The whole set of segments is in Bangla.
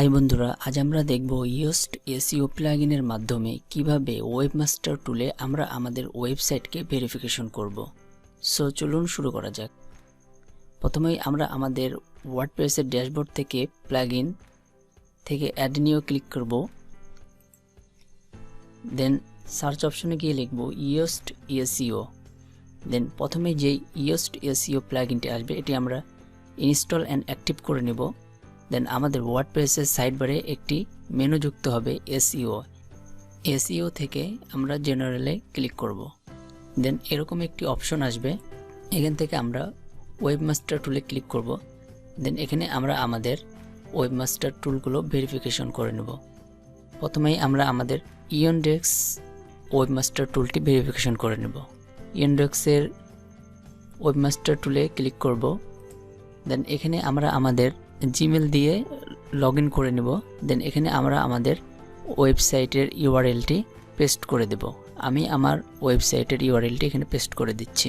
হাই বন্ধুরা, আজ আমরা দেখব ইয়োস্ট এসইও প্লাগইনের মাধ্যমে কিভাবে ওয়েবমাস্টার টুলে আমরা আমাদের ওয়েবসাইটকে ভেরিফিকেশন করব। সো চলুন শুরু করা যাক। প্রথমেই আমরা আমাদের ওয়ার্ডপ্রেসের ড্যাশবোর্ড থেকে প্লাগইন থেকে অ্যাড নিউ ক্লিক করব। দেন সার্চ অপশনে গিয়ে লিখব ইয়োস্ট এসইও। দেন প্রথমে যেই ইয়োস্ট এসইও প্লাগইনটি আসবে এটি আমরা ইনস্টল অ্যান্ড অ্যাক্টিভ করে নেব। দেন আমাদের ওয়ার্ডপ্রেসের সাইডবারে একটি মেনু যুক্ত হবে এসইও থেকে আমরা জেনারেলে ক্লিক করব। দেন এরকম একটি অপশন আসবে, এখান থেকে আমরা ওয়েবমাস্টার টুলে ক্লিক করব। দেন এখানে আমরা আমাদের ওয়েবমাস্টার টুলগুলো ভেরিফিকেশন করে নেব। প্রথমেই আমরা আমাদের ইয়ন্ডেক্স ওয়েবমাস্টার টুলটি ভেরিফিকেশন করে নেব। ইয়ন্ডেক্সের ওয়েবমাস্টার টুলে ক্লিক করব। দেন এখানে আমরা আমাদের জিমেল দিয়ে লগ ইন করে নেব। দেন এখানে আমরা আমাদের ওয়েবসাইটের ইউআরএলটি পেস্ট করে দেব। আমি আমার ওয়েবসাইটের ইউআরএলটি এখানে পেস্ট করে দিচ্ছি।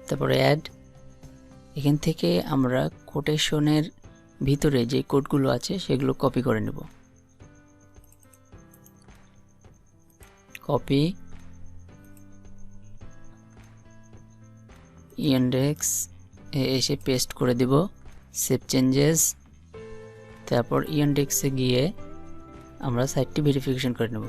তারপরে অ্যাড, এখান থেকে আমরা কোটেশনের ভিতরে যে কোডগুলো আছে সেগুলো কপি করে নেব। কপি ইন্ডেক্স এসে পেস্ট করে দিব, সেভ চেঞ্জেস। তারপর ইন্ডেক্সে গিয়ে আমরা সাইটটি ভেরিফিকেশন করে নেব।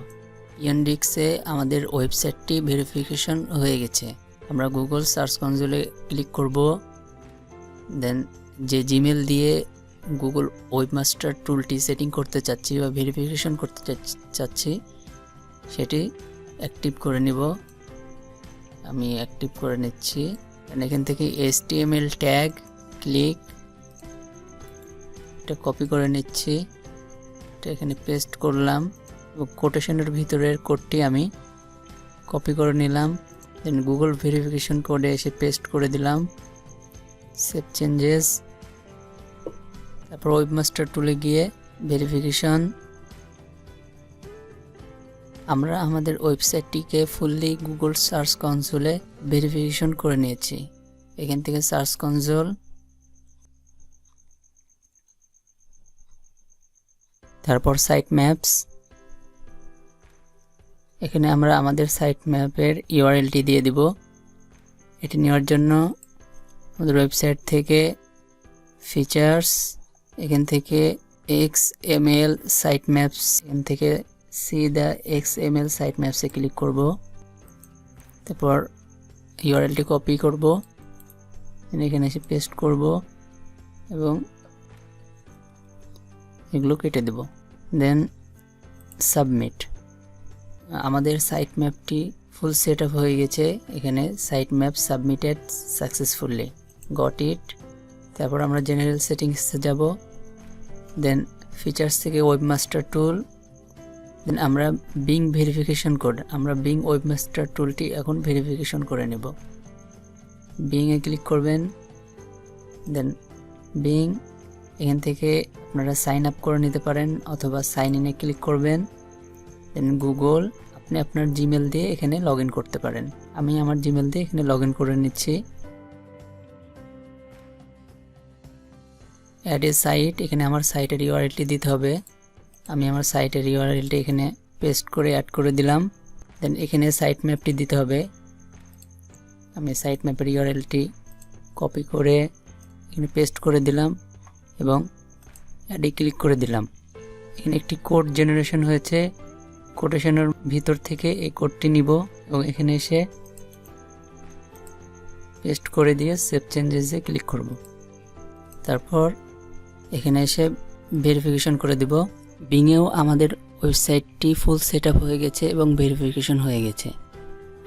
ইন্ডেক্সে আমাদের ওয়েবসাইটটি ভেরিফিকেশন হয়ে গেছে। আমরা গুগল সার্চ কনসোলে ক্লিক করব। দেন যে জিমেল দিয়ে গুগল ওয়েবমাস্টার টুলটি সেটিং করতে চাচ্ছি বা ভেরিফিকেশন করতে চাচ্ছি সেটি অ্যাক্টিভ করে নিব। আমি অ্যাক্টিভ করে নিচ্ছি। এখান থেকে HTML ট্যাগ ক্লিক, এটা কপি করে নিচ্ছি, এটা এখানে পেস্ট করলাম এবং কোটেশনের ভিতরের কোডটি আমি কপি করে নিলাম। দেন গুগল ভেরিফিকেশন কোডে এসে পেস্ট করে দিলাম, সেভ চেঞ্জেস। তারপর ওয়েবমাস্টার টুলে গিয়ে ভেরিফিকেশন। আমরা আমাদের ওয়েবসাইটটিকে ফুললি গুগল সার্চ কনসোলে ভেরিফিকেশন করে নিয়েছি। এখান থেকে সার্চ কনসোল, তারপর সাইট ম্যাপস। এখানে আমরা আমাদের সাইট ম্যাপের ইউআরএলটি দিয়ে দিব। এটি নেওয়ার জন্য আমাদের ওয়েবসাইট থেকে ফিচার্স, এখান থেকে XML সাইট ম্যাপস, এখান থেকে see the XML সাইট ম্যাপসে ক্লিক করব। তারপর ইউআরএলটি কপি করব, এখানে এসে পেস্ট করব এবং এগুলো কেটে দেব। Then submit. আমাদের সাইট ম্যাপটি ফুল সেট আপ হয়ে গেছে। এখানে site map submitted successfully, got it. তারপর আমরা জেনারেল সেটিংসে যাব। দেন ফিচার্স থেকে ওয়েবমাস্টার টুল। দেন আমরা বিং ভেরিফিকেশন কোড, আমরা বিং ওয়েবমাস্টার টুলটি এখন ভেরিফিকেশন করে নেব। বিংয়ে ক্লিক করবেন। দেন বিং, এখান থেকে আপনারা সাইন আপ করে নিতে পারেন অথবা সাইন ইনে ক্লিক করবেন। দেন গুগল, আপনি আপনার জিমেল দিয়ে এখানে লগ ইন করতে পারেন। আমি আমার জিমেল দিয়ে এখানে লগ ইন করে নিচ্ছি। অ্যাড এ সাইট, এখানে আমার সাইটের ইউআরএলটি দিতে হবে। আমি আমার সাইটের ইউআরএলটি এখানে পেস্ট করে অ্যাড করে দিলাম। দেন এখানে সাইট ম্যাপটি দিতে হবে। আমি সাইট ম্যাপের ইউআরএলটি কপি করে এখানে পেস্ট করে দিলাম এবং অ্যাডে ক্লিক করে দিলাম। এখানে একটি কোড জেনারেশন হয়েছে, কোটেশনের ভিতর থেকে এই কোডটি নিব এবং এখানে এসে পেস্ট করে দিয়ে সেভ চেঞ্জেসে ক্লিক করব। তারপর এখানে এসে ভেরিফিকেশন করে দিব। বিংয়েও আমাদের ওয়েবসাইটটি ফুল সেট আপ হয়ে গেছে এবং ভেরিফিকেশন হয়ে গেছে।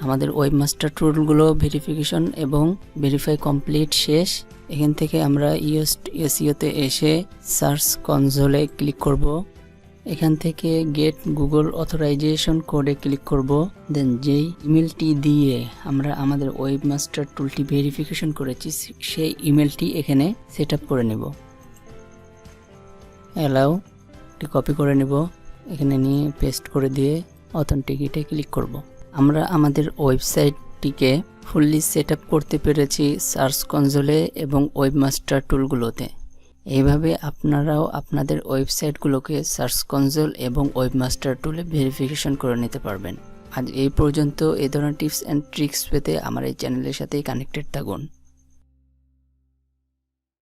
আমাদের ওয়েবমাস্টার টুলগুলো ভেরিফিকেশন এবং ভেরিফাই কমপ্লিট শেষ। এখান থেকে আমরা ইয়োস্ট এসইওতে এসে সার্চ কনসোলে ক্লিক করব। এখান থেকে গেট গুগল অথরাইজেশন কোডে ক্লিক করব। দেন যেই ইমেলটি দিয়ে আমরা আমাদের ওয়েবমাস্টার টুলটি ভেরিফিকেশন করেছি সেই ইমেলটি এখানে সেট আপ করে নেব। অ্যালাউ, কপি করে নেব, এখানে নিয়ে পেস্ট করে দিয়ে অথেন্টিকেটে ক্লিক করব। আমরা আমাদের ওয়েবসাইটটিকে ফুললি সেট আপ করতে পেরেছি সার্চ কনসোলে এবং ওয়েবমাস্টার টুলগুলোতে। এইভাবে আপনারাও আপনাদের ওয়েবসাইটগুলোকে সার্চ কনসোল এবং ওয়েবমাস্টার টুলে ভেরিফিকেশন করে নিতে পারবেন। আজ এই পর্যন্ত। এই ধরনের টিপস অ্যান্ড ট্রিক্স পেতে আমার এই চ্যানেলের সাথেই কানেক্টেড থাকুন।